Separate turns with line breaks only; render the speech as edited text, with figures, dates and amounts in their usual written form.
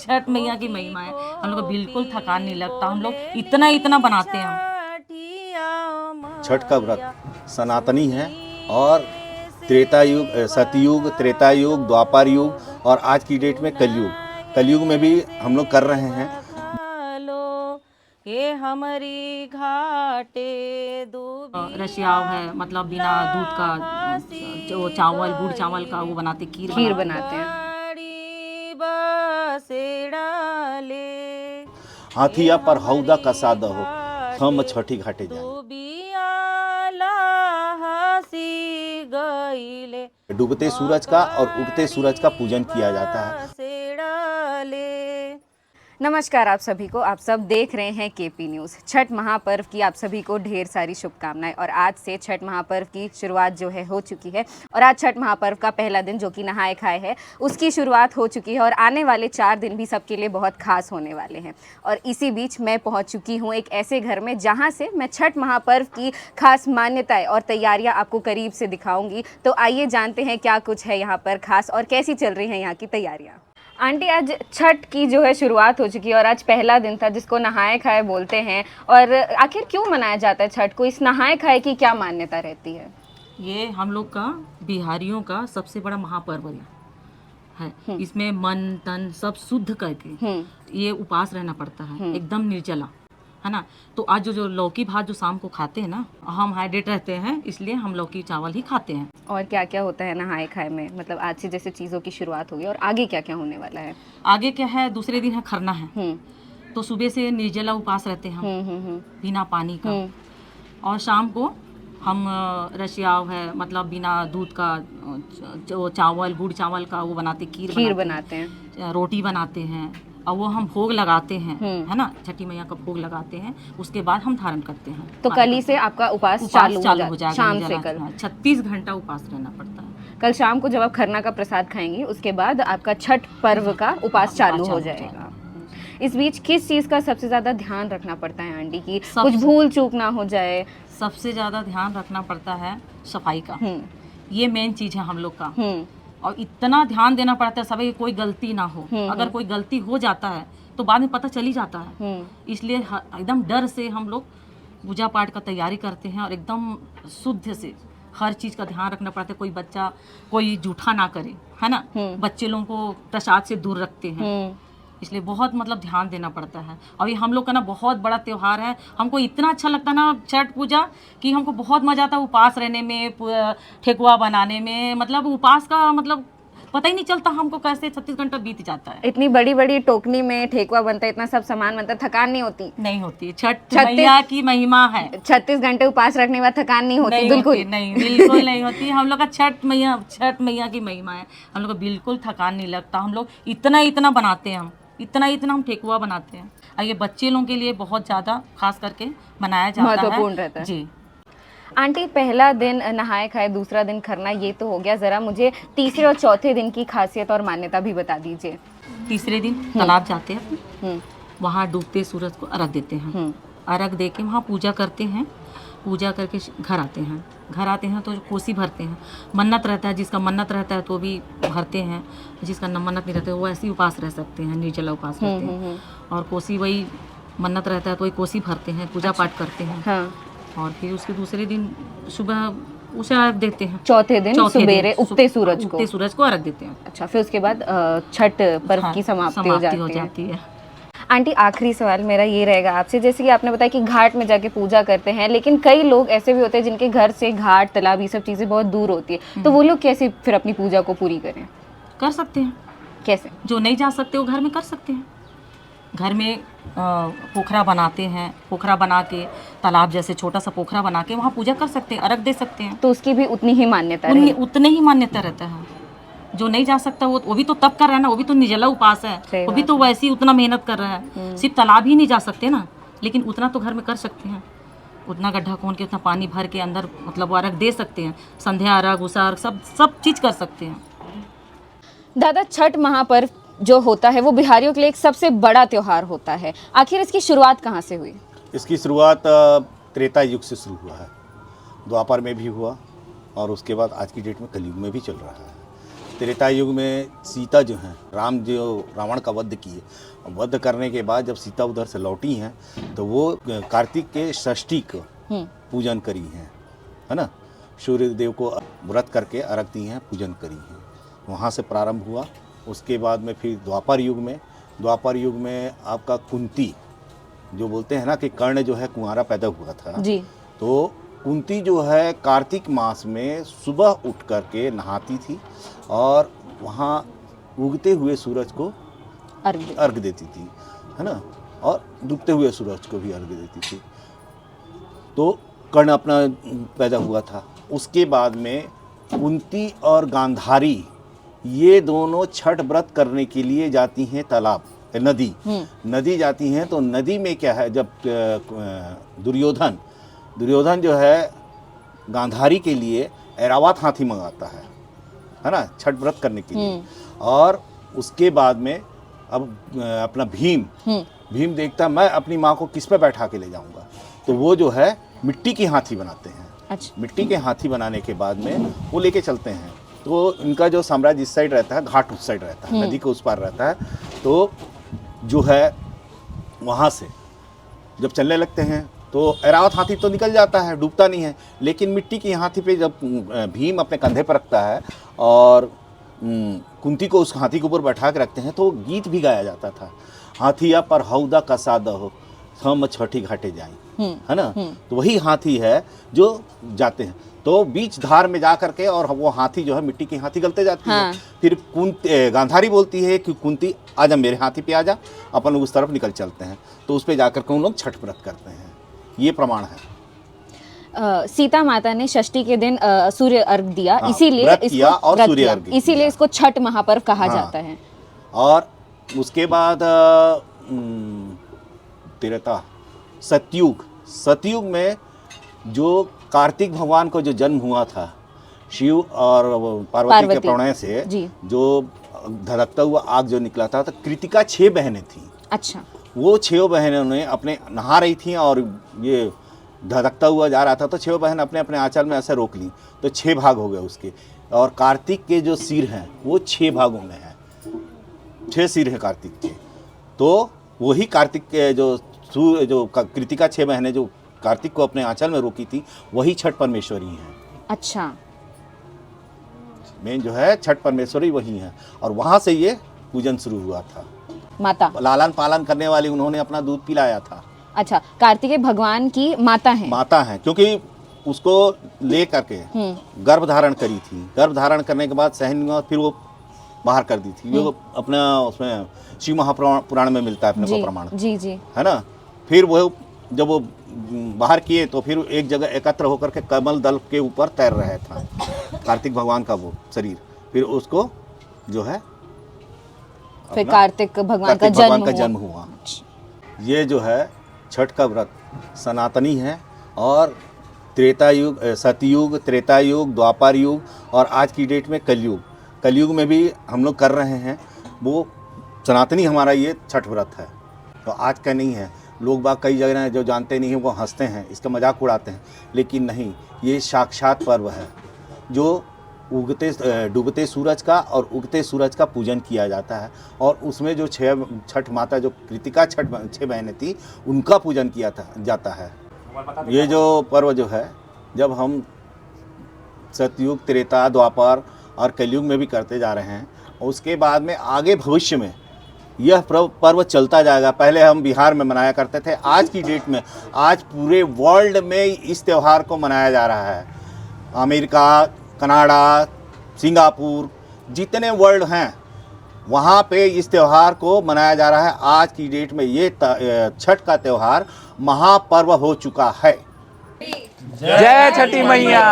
छठ मैया की महिमा है। हम लोग को बिल्कुल थकान नहीं लगता, हम लोग इतना इतना बनाते हैं हम।
छठ का व्रत सनातनी है और त्रेता युग, सतयुग, त्रेता युग, द्वापर युग और आज की डेट में कलयुग में भी हम लोग कर रहे हैं।
ये हमारी घाटे रशियाव है, मतलब बिना दूध का जो चावल गुड़ चावल का वो बनाते, खीर बनाते हैं।
हाथिया पर हौदा कसा दहो, हम छठी घाटे जाए। डूबते सूरज का और उगते सूरज का पूजन किया जाता है।
नमस्कार आप सभी को, आप सब देख रहे हैं केपी न्यूज़। छठ महापर्व की आप सभी को ढेर सारी शुभकामनाएं। और आज से छठ महापर्व की शुरुआत जो है हो चुकी है और आज छठ महापर्व का पहला दिन जो कि नहाए खाए है उसकी शुरुआत हो चुकी है और आने वाले 4 दिन भी सबके लिए बहुत खास होने वाले हैं। और इसी बीच मैं पहुंच चुकी हूं एक ऐसे घर में जहां से मैं छठ महापर्व की खास मान्यताएं और तैयारियां आपको करीब से दिखाऊंगी। तो आइए जानते हैं क्या कुछ है यहाँ पर खास और कैसी चल रही हैं यहाँ की तैयारियाँ। आंटी, आज छठ की जो है शुरुआत हो चुकी है और आज पहला दिन था जिसको नहाए खाए बोलते हैं। और आखिर क्यों मनाया जाता है छठ को? इस नहाए खाए की क्या मान्यता रहती है?
ये हम लोग का बिहारियों का सबसे बड़ा महापर्व है। इसमें मन तन सब शुद्ध करके ये उपास रहना पड़ता है, एकदम निर्जला, है ना। तो आज जो लौकी भात जो शाम को खाते हैं ना, हम हाइड्रेट रहते हैं, इसलिए हम लौकी चावल ही खाते हैं।
और क्या क्या होता है नहाए खाए में? मतलब आज से जैसे चीज़ों की शुरुआत होगी और आगे क्या क्या होने वाला है?
आगे क्या है, दूसरे दिन है खरना है। तो सुबह से निर्जला उपास रहते हैं हम, बिना पानी का। और शाम को हम रशियाव है, मतलब बिना दूध का जो चावल गुड़ चावल का वो बनाते, खीर
बनाते हैं,
रोटी बनाते हैं और वो हम भोग लगाते हैं, है ना। छठी मैया का भोग लगाते हैं, उसके बाद हम धारण करते हैं।
तो कल ही से आपका उपास चालू हो जाएगा? शाम से कल
36 घंटा उपास रहना पड़ता है।
कल शाम को जब आप खरना का प्रसाद खाएंगी उसके बाद आपका छठ पर्व का उपास चालू हो जाएगा। इस बीच किस चीज़ का सबसे ज़्यादा ध्यान रखना पड़ता है आंटी की कुछ भूल चूक ना हो जाए?
सबसे ज़्यादा ध्यान रखना पड़ता है सफाई का। ये मेन चीज़ है हम लोग का। और इतना ध्यान देना पड़ता है सभी, कोई गलती ना हो। अगर कोई गलती हो जाता है तो बाद में पता चल ही जाता है। इसलिए एकदम डर से हम लोग पूजा पाठ का तैयारी करते हैं और एकदम शुद्ध से हर चीज़ का ध्यान रखना पड़ता है। कोई बच्चा कोई जूठा ना करे, है ना। बच्चे लोगों को प्रसाद से दूर रखते हैं, इसलिए बहुत मतलब ध्यान देना पड़ता है। और ये हम लोग का ना बहुत बड़ा त्यौहार है। हमको इतना अच्छा लगता है ना छठ पूजा कि हमको बहुत मज़ा आता है उपास रहने में, ठेकुआ बनाने में। मतलब उपास का मतलब पता ही नहीं चलता हमको कैसे 36 घंटा बीत जाता है।
इतनी बड़ी बड़ी टोकनी में ठेकुआ बनता है, इतना सब सामान बनता है, थकान नहीं होती?
नहीं होती। छठ मैया की महिमा है।
36 घंटे उपास रखने के बाद थकान नहीं होती? बिल्कुल
नहीं होती। हम लोग का छठ मैया की महिमा है। हम लोग को बिल्कुल थकान नहीं लगता। हम लोग इतना इतना बनाते हैं, इतना हम ठेकुआ बनाते हैं। और ये बच्चे लोगों के लिए बहुत ज़्यादा खास करके मनाया जाता है,
महत्वपूर्ण रहता है
जी।
आंटी, पहला दिन नहाए खाए, दूसरा दिन खरना, ये तो हो गया। ज़रा मुझे तीसरे और चौथे दिन की खासियत और मान्यता भी बता दीजिए।
तीसरे दिन तालाब जाते हैं, वहाँ डूबते सूरज को अर्घ देते हैं। अर्घ दे के वहाँ पूजा करते हैं। पूजा करके घर आते हैं तो कोसी भरते हैं। मन्नत रहता है, जिसका मन्नत रहता है तो भी भरते हैं, जिसका मन्नत नहीं रहता है वो ऐसे ही उपास रह सकते हैं, निर्जला उपास रहते हैं। और कोसी वही मन्नत रहता है तो वही कोसी भरते हैं, पूजा पाठ करते हैं। और फिर उसके दूसरे दिन सुबह उसे अर्घ देते हैं।
चौथे दिन सवेरे उगते सूरज
को अर्घ देते हैं।
अच्छा, फिर उसके बाद छठ पर्व की समाप्ति हो जाती है। आंटी, आखिरी सवाल मेरा ये रहेगा आपसे, जैसे कि आपने बताया कि घाट में जाके पूजा करते हैं, लेकिन कई लोग ऐसे भी होते हैं जिनके घर से घाट तालाब ये सब चीज़ें बहुत दूर होती है, तो वो लोग कैसे फिर अपनी पूजा को पूरी करें?
कर सकते हैं।
कैसे?
जो नहीं जा सकते वो घर में कर सकते हैं। घर में पोखरा बनाते हैं, पोखरा बना के तालाब जैसे छोटा सा पोखरा बना के वहाँ पूजा कर सकते हैं, अर्घ दे सकते हैं।
तो उसकी भी उतनी ही मान्यता
उतने ही मान्यता रहता है। जो नहीं जा सकता वो भी तो तब कर रहा है ना, वो भी तो निर्जला उपास है, वो भी तो वैसे ही उतना मेहनत कर रहा है। सिर्फ तालाब ही नहीं जा सकते ना, लेकिन उतना तो घर में कर सकते हैं। उतना गड्ढा खोन के उतना पानी भर के अंदर मतलब वो अर्घ दे सकते हैं। संध्या अर्घ, उषा अर्घ, सब चीज़ कर सकते हैं।
दादा, छठ महापर्व जो होता है वो बिहारियों के लिए एक सबसे बड़ा त्यौहार होता है। आखिर इसकी शुरुआत कहाँ से हुई?
इसकी शुरुआत त्रेता युग से शुरू हुआ है, द्वापर में भी हुआ और उसके बाद आज की डेट में कलयुग में भी चल रहा है। त्रेता युग में सीता जो हैं, राम जो रावण का वध किए, वध करने के बाद जब सीता उधर से लौटी हैं तो वो कार्तिक के षष्ठी को पूजन करी हैं, है ना। सूर्य देव को व्रत करके अर्घ दी हैं, पूजन करी हैं, वहाँ से प्रारंभ हुआ। उसके बाद में फिर द्वापर युग में आपका कुंती, जो बोलते हैं ना कि कर्ण जो है कुंवारा पैदा हुआ था
जी।
तो कुंती जो है कार्तिक मास में सुबह उठ करके नहाती थी और वहाँ उगते हुए सूरज को अर्घ देती थी, है ना, और डूबते हुए सूरज को भी अर्घ देती थी। तो कर्ण अपना पैदा हुआ था। उसके बाद में कुंती और गांधारी ये दोनों छठ व्रत करने के लिए जाती हैं तालाब, नदी जाती हैं। तो नदी में क्या है, जब दुर्योधन जो है गांधारी के लिए ऐरावत हाथी मंगाता है ना, छठ व्रत करने के लिए। और उसके बाद में अब अपना भीम देखता मैं अपनी माँ को किस पे बैठा के ले जाऊंगा, तो वो जो है मिट्टी के हाथी बनाते हैं।
अच्छा।
मिट्टी के हाथी बनाने के बाद में वो लेके चलते हैं। तो इनका जो साम्राज्य इस साइड रहता है, घाट उस साइड रहता है, नदी के उस पार रहता है। तो जो है वहाँ से जब चलने लगते हैं तो ऐरावत हाथी तो निकल जाता है, डूबता नहीं है, लेकिन मिट्टी के हाथी पे जब भीम अपने कंधे पर रखता है और कुंती को उस हाथी के ऊपर बैठा के रखते हैं तो गीत भी गाया जाता था, हाथिया पर हौदा कसा दहो हम छठी घाटे जाएं, है ना। तो वही हाथी है जो जाते हैं। तो बीच धार में जा करके और वो हाथी जो है मिट्टी की हाथी गलते जाती है। फिर गांधारी बोलती है कि कुंती आजा मेरे हाथी पे आजा, अपन लोग उस तरफ निकल चलते हैं। तो उस पे जाकर के उन लोग छठ व्रत करते हैं, ये प्रमाण है।
सीता माता ने षष्ठी के दिन सूर्य अर्घ दिया,
हाँ,
इसीलिए
व्रत किया और सूर्य अर्घ दिया,
इसीलिए इसको छठ महापर्व कहा जाता है।
और उसके बाद त्रेता सतयुग में जो कार्तिक भगवान को जो जन्म हुआ था शिव और पार्वती के प्रणय से, जो धधकता हुआ आग जो निकला था, तो कृतिका 6 बहनें थीं। अच्छा। वो 6 बहनों ने अपने नहा रही थीं और ये धधकता हुआ जा रहा था, तो 6 बहन अपने अपने आंचल में ऐसे रोक ली, तो 6 भाग हो गए उसके। और कार्तिक के जो सिर हैं वो 6 भागों में हैं, 6 सिर हैं कार्तिक के। तो वही कार्तिक के जो कृतिका 6 बहनें जो कार्तिक को अपने आंचल में रोकी थी, वही छठ परमेश्वरी हैं। अच्छा। मेन जो है छठ परमेश्वरी वही है। और वहां से ये पूजन शुरू हुआ था। माता लालन पालन करने वाली, उन्होंने अपना दूध पिलाया था। अच्छा, कार्तिकेय भगवान की माता हैं क्योंकि उसको ले करके गर्भ धारण करी थी। गर्भ धारण करने के बाद सहन फिर वो बाहर कर दी थी। वो अपना उसमें शिव महापुराण में मिलता है अपने को प्रमाण, जी जी, है ना। फिर वो जब वो बाहर किए तो फिर एक जगह एकत्र होकर के कमल दल के ऊपर तैर रहा था कार्तिक भगवान का वो शरीर। फिर उसको जो है फिर कार्तिक भगवान का जन्म हुआ। ये जो है छठ का व्रत सनातनी है और त्रेता युग, सतयुग, त्रेता युग, द्वापर युग और आज की डेट में कलयुग में भी हम लोग कर रहे हैं। वो सनातनी हमारा ये छठ व्रत है, तो आज का नहीं है। लोग बाग कई जगह हैं जो जानते नहीं हैं, वो हंसते हैं, इसका मजाक उड़ाते हैं, लेकिन नहीं, ये साक्षात पर्व है जो डूबते सूरज का और उगते सूरज का पूजन किया जाता है। और उसमें जो छठ माता जो कृतिका 6 बहनें थी, उनका पूजन किया जाता है। ये जो पर्व जो है, जब हम सतयुग, त्रेता, द्वापर और कलयुग में भी करते जा रहे हैं, उसके बाद में आगे भविष्य में यह पर्व चलता जाएगा। पहले हम बिहार में मनाया करते थे, आज की डेट में आज पूरे वर्ल्ड में इस त्यौहार को मनाया जा रहा है। अमेरिका, कनाडा, सिंगापुर, जितने वर्ल्ड हैं वहाँ पे इस त्यौहार को मनाया जा रहा है। आज की डेट में ये छठ का त्यौहार महापर्व हो चुका है।
जय छठी मैया।